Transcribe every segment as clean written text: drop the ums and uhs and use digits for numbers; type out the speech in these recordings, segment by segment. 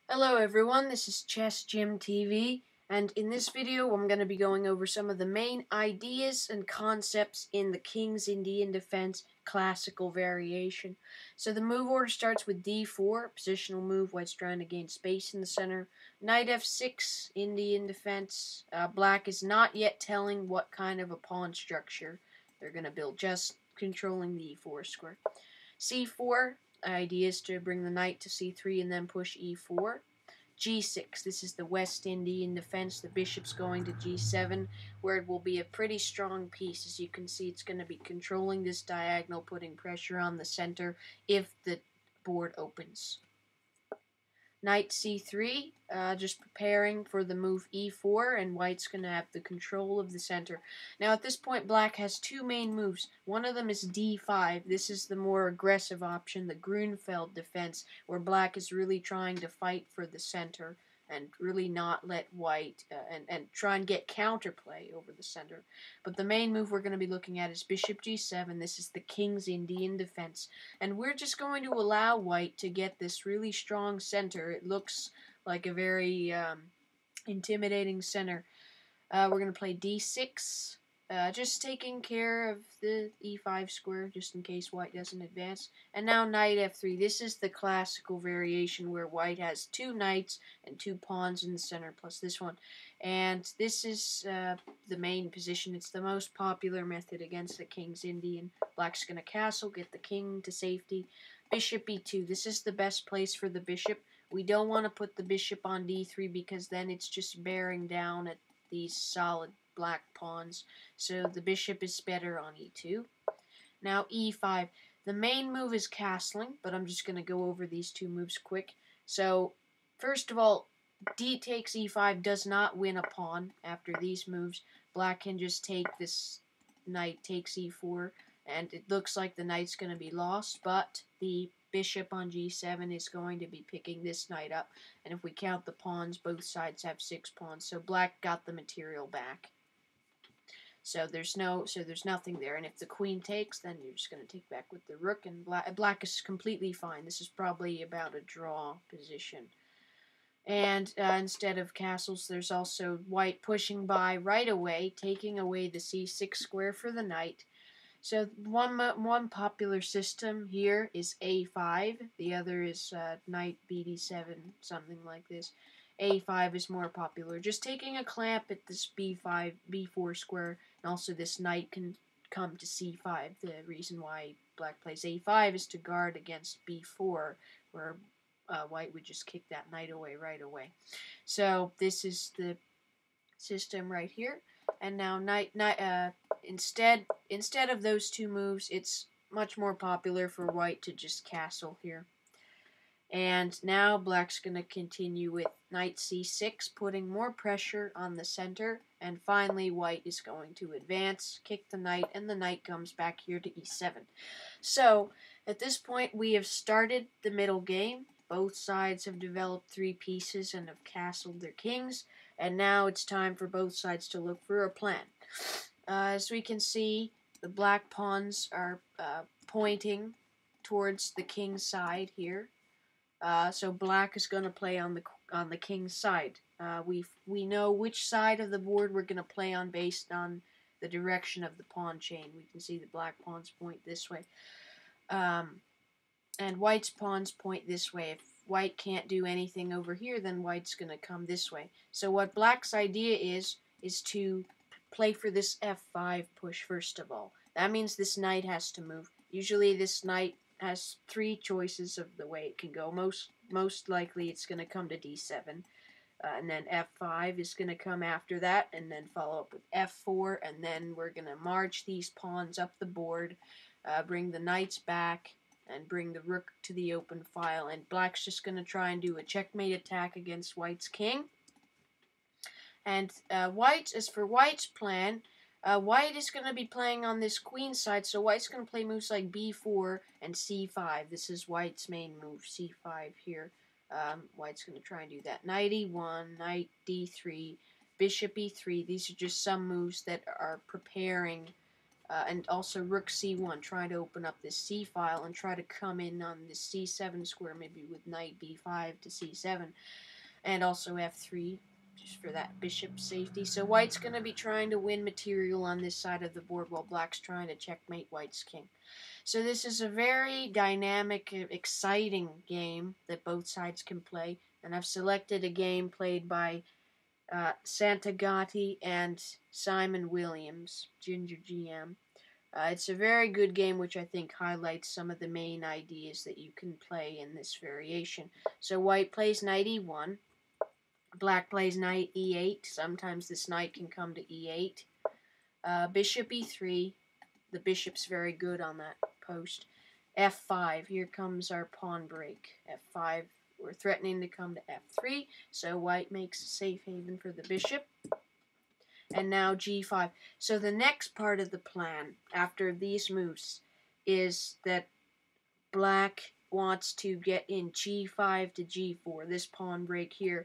Hello everyone, this is Chess Gym TV, and in this video I'm going to be going over some of the main ideas and concepts in the King's Indian Defense classical variation. So the move order starts with d4, positional move, white's trying to gain space in the center. Knight f6, Indian defense. Black is not yet telling what kind of a pawn structure they're going to build, just controlling the e4 square. c4, idea is to bring the knight to c3 and then push e4. g6, this is the West Indian defense. The bishop's going to g7, where it will be a pretty strong piece. As you can see, it's going to be controlling this diagonal, putting pressure on the center if the board opens. Knight c3, just preparing for the move e4, and white's going to have the control of the center. Now at this point, black has two main moves. One of them is d5. This is the more aggressive option, the Grunfeld defense, where black is really trying to fight for the center and really not let white, and try and get counterplay over the center. But the main move we're going to be looking at is bishop g7. This is the King's Indian defense. And we're just going to allow white to get this really strong center. It looks like a very intimidating center. We're going to play d6, just taking care of the e5 square, just in case white doesn't advance. And now knight f3. This is the classical variation where white has two knights and two pawns in the center, plus this one. And this is the main position. It's the most popular method against the King's Indian. Black's going to castle, get the king to safety. Bishop e2. This is the best place for the bishop. We don't want to put the bishop on d3 because then it's just bearing down at these solid black pawns. So the bishop is better on e2. Now e5. The main move is castling, but I'm just going to go over these two moves quick. So first of all, d takes e5 does not win a pawn after these moves. Black can just take this knight takes e4, and it looks like the knight's going to be lost, but the bishop on g7 is going to be picking this knight up, and if we count the pawns, both sides have 6 pawns, so black got the material back. So there's nothing there, and if the queen takes, then you're just going to take back with the rook, and black is completely fine. This is probably about a draw position. And instead of castles, there's also white pushing by right away, taking away the c6 square for the knight. So one popular system here is a5. The other is knight bd7, something like this. a5 is more popular. Just taking a clamp at this b5, b4 square, and also this knight can come to c5. The reason why black plays a5 is to guard against b4, where white would just kick that knight away right away. So this is the system right here. And now instead of those two moves, it's much more popular for white to just castle here. And now black's going to continue with knight c6, putting more pressure on the center. And finally, white is going to advance, kick the knight, and the knight comes back here to e7. So at this point, we have started the middle game. Both sides have developed 3 pieces and have castled their kings. And now it's time for both sides to look for a plan. As we can see, the black pawns are pointing towards the king's side here. So black is going to play on the king's side. We know which side of the board we're going to play on based on the direction of the pawn chain. We can see the black pawns point this way. And white's pawns point this way. If white can't do anything over here, then white's going to come this way. So what black's idea is to play for this f5 push first of all. That means this knight has to move. Usually this knight has 3 choices of the way it can go. Most likely it's going to come to d7. And then f5 is going to come after that, and then follow up with f4, and then we're going to march these pawns up the board, bring the knights back, and bring the rook to the open file. And black's just going to try and do a checkmate attack against white's king. And as for white's plan, white is going to be playing on this queen side, so white's going to play moves like b4 and c5. This is white's main move, c5 here. White's going to try and do that. Knight e1, knight d3, bishop e3. These are just some moves that are preparing and also rook c1, trying to open up this c file and try to come in on this c7 square, maybe with knight b5 to c7, and also f3, just for that bishop safety. So white's going to be trying to win material on this side of the board, while black's trying to checkmate white's king. So this is a very dynamic, exciting game that both sides can play, and I've selected a game played by Santagati and Simon Williams, Ginger GM. It's a very good game, which I think highlights some of the main ideas that you can play in this variation. So white plays knight e1, black plays knight e8. Sometimes this knight can come to e8. Bishop e3. The bishop's very good on that post. f5. Here comes our pawn break. f5. We're threatening to come to f3, so white makes a safe haven for the bishop. And now g5. So the next part of the plan after these moves is that black wants to get in g5 to g4, this pawn break here,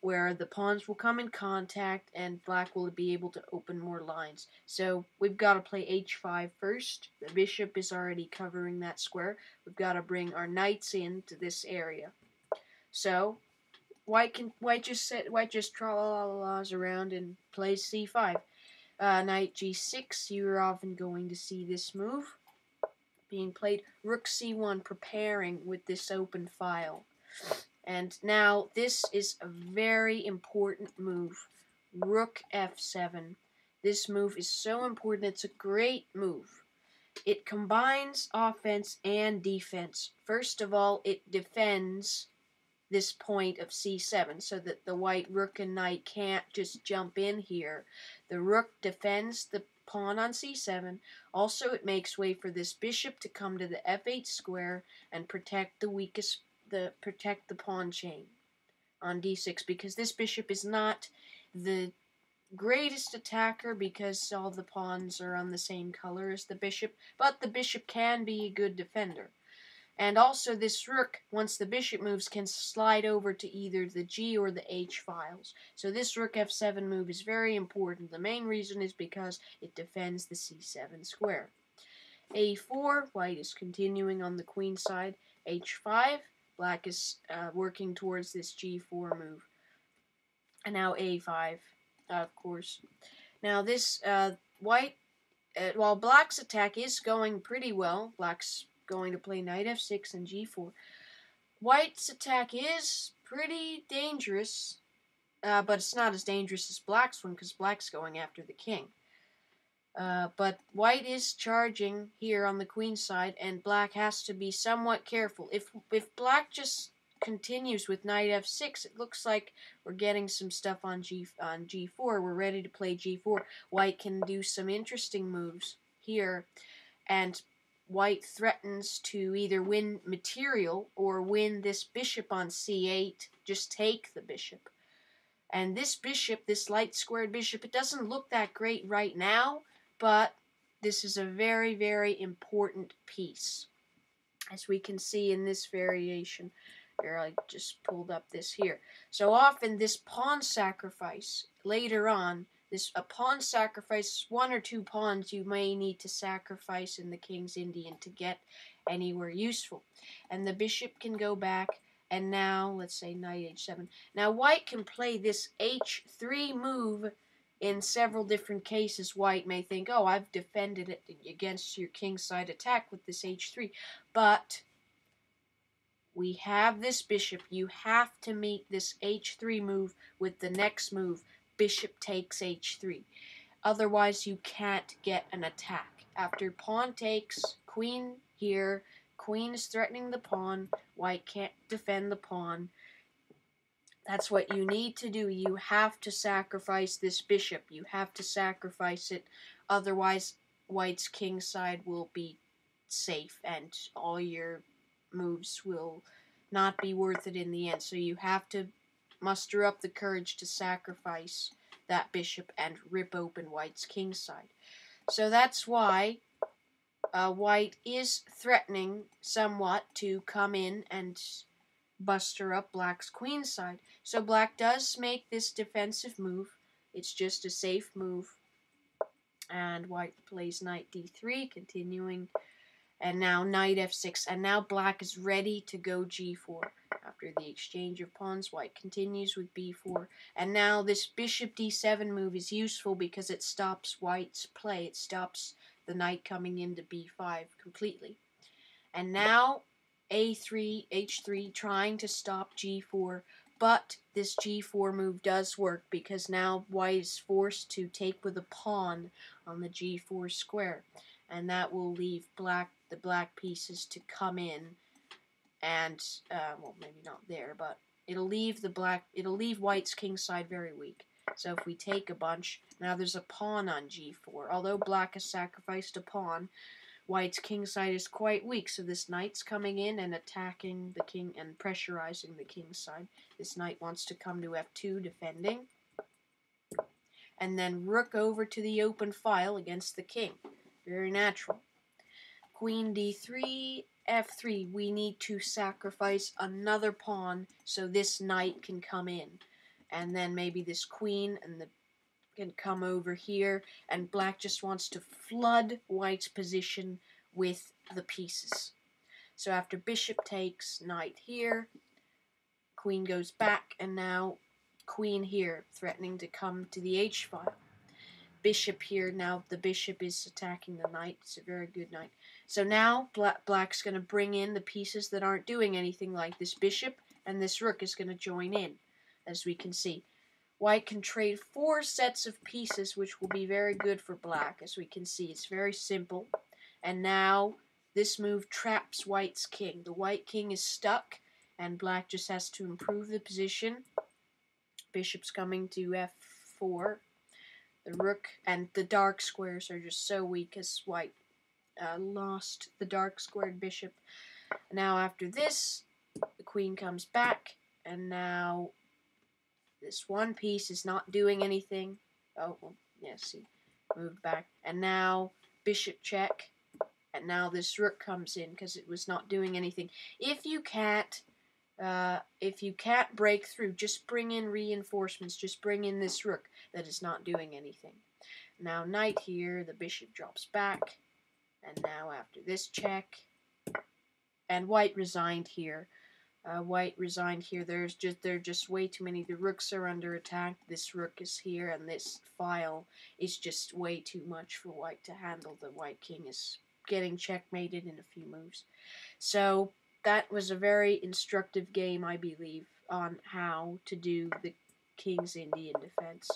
where the pawns will come in contact and black will be able to open more lines. So we've got to play h5 first. The bishop is already covering that square. We've got to bring our knights into this area. So white just tra-la-la-las around and plays c5. Knight g6. You're often going to see this move being played. Rook c1, preparing with this open file. And now this is a very important move. Rook f7. This move is so important. It's a great move. It combines offense and defense. First of all, it defends this point of c7 so that the white rook and knight can't just jump in here. The rook defends the pawn on c7. Also, it makes way for this bishop to come to the f8 square and protect protect the pawn chain on d6, because this bishop is not the greatest attacker because all the pawns are on the same color as the bishop, but the bishop can be a good defender. And also this rook, once the bishop moves, can slide over to either the G or the H files. So this rook f7 move is very important. The main reason is because it defends the c7 square. a4, white is continuing on the queen side. h5, black is working towards this g4 move. And now a5, of course. Now this white, while black's attack is going pretty well, black's going to play knight f6 and g4. White's attack is pretty dangerous, but it's not as dangerous as black's one because black's going after the king. But white is charging here on the queen side, and black has to be somewhat careful. If black just continues with knight f6, it looks like we're getting some stuff on g4. We're ready to play g4. White can do some interesting moves here, and white threatens to either win material or win this bishop on c8, just take the bishop. And this bishop, this light squared bishop, it doesn't look that great right now, but this is a very, very important piece, as we can see in this variation. Here, I just pulled up this here. So often this pawn sacrifice later on, a pawn sacrifice, one or two pawns you may need to sacrifice in the King's Indian to get anywhere useful. And the bishop can go back, and now, let's say knight h7. Now white can play this h3 move in several different cases. White may think, oh, I've defended it against your kingside attack with this h3. But we have this bishop. You have to meet this h3 move with the next move. Bishop takes h3. Otherwise, you can't get an attack. After pawn takes, queen here, queen is threatening the pawn, white can't defend the pawn. That's what you need to do. You have to sacrifice this bishop. You have to sacrifice it. Otherwise, white's king side will be safe, and all your moves will not be worth it in the end. So you have to muster up the courage to sacrifice that bishop and rip open white's king side. So that's why white is threatening somewhat to come in and buster up black's queen side. So black does make this defensive move. It's just a safe move. And white plays knight d3, continuing. And now knight f6. And now black is ready to go g4. After the exchange of pawns, white continues with b4. And now this bishop d7 move is useful because it stops white's play. It stops the knight coming into b5 completely. And now a3, h3, trying to stop g4. But this g4 move does work because now white is forced to take with a pawn on the g4 square. And that will leave the black pieces to come in. And, well, maybe not there, but it'll leave white's king side very weak. So if we take a bunch, now there's a pawn on g4. Although black has sacrificed a pawn, white's king side is quite weak, so this knight's coming in and attacking the king and pressurizing the king side. This knight wants to come to f2, defending. And then rook over to the open file against the king. Very natural. Queen d3, f3. We need to sacrifice another pawn so this knight can come in. And then maybe this queen can come over here, and black just wants to flood white's position with the pieces. So after bishop takes, knight here, queen goes back, and now queen here, threatening to come to the h file. Bishop here, now the bishop is attacking the knight. It's a very good knight. So now black's going to bring in the pieces that aren't doing anything, like this bishop, and this rook is going to join in, as we can see. White can trade 4 sets of pieces, which will be very good for black. As we can see, it's very simple. And now this move traps white's king. The white king is stuck, and black just has to improve the position. Bishop's coming to f4. The rook and the dark squares are just so weak as white lost the dark squared bishop. Now after this, the queen comes back, and now this one piece is not doing anything. Oh, well, yeah, see, moved back. And now bishop check. And now this rook comes in because it was not doing anything. If you can't break through, just bring in reinforcements. Just bring in this rook that is not doing anything. Now knight here, the bishop drops back. And now after this check, and white resigned here. White resigned here. There are just way too many. The rooks are under attack. This rook is here, and this file is just way too much for white to handle. The white king is getting checkmated in a few moves. So that was a very instructive game, I believe, on how to do the king's Indian defense.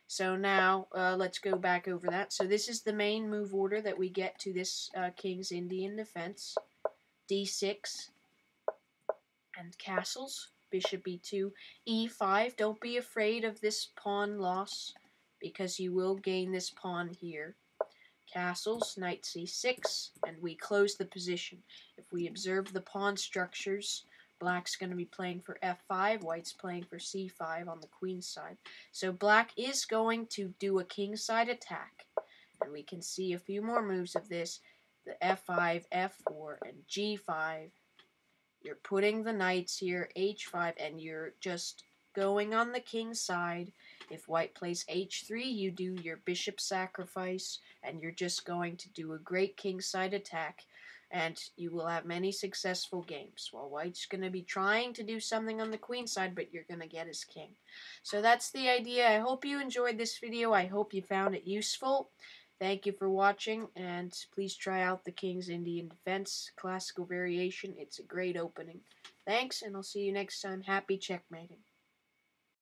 So now let's go back over that. So this is the main move order that we get to this king's Indian defense. d6 and castles. Bishop e2, e5. Don't be afraid of this pawn loss because you will gain this pawn here. Castles, knight c6, and we close the position. If we observe the pawn structures, black's going to be playing for f5, white's playing for c5 on the queen side. So black is going to do a king side attack, and we can see a few more moves of this. The f5, f4, and g5. You're putting the knights here, h5, and you're just going on the king's side. If white plays h3, you do your bishop sacrifice, and you're just going to do a great king side attack, and you will have many successful games. While white's going to be trying to do something on the queen side, but you're going to get his king. So that's the idea. I hope you enjoyed this video. I hope you found it useful. Thank you for watching, and please try out the King's Indian Defense Classical Variation. It's a great opening. Thanks, and I'll see you next time. Happy checkmating.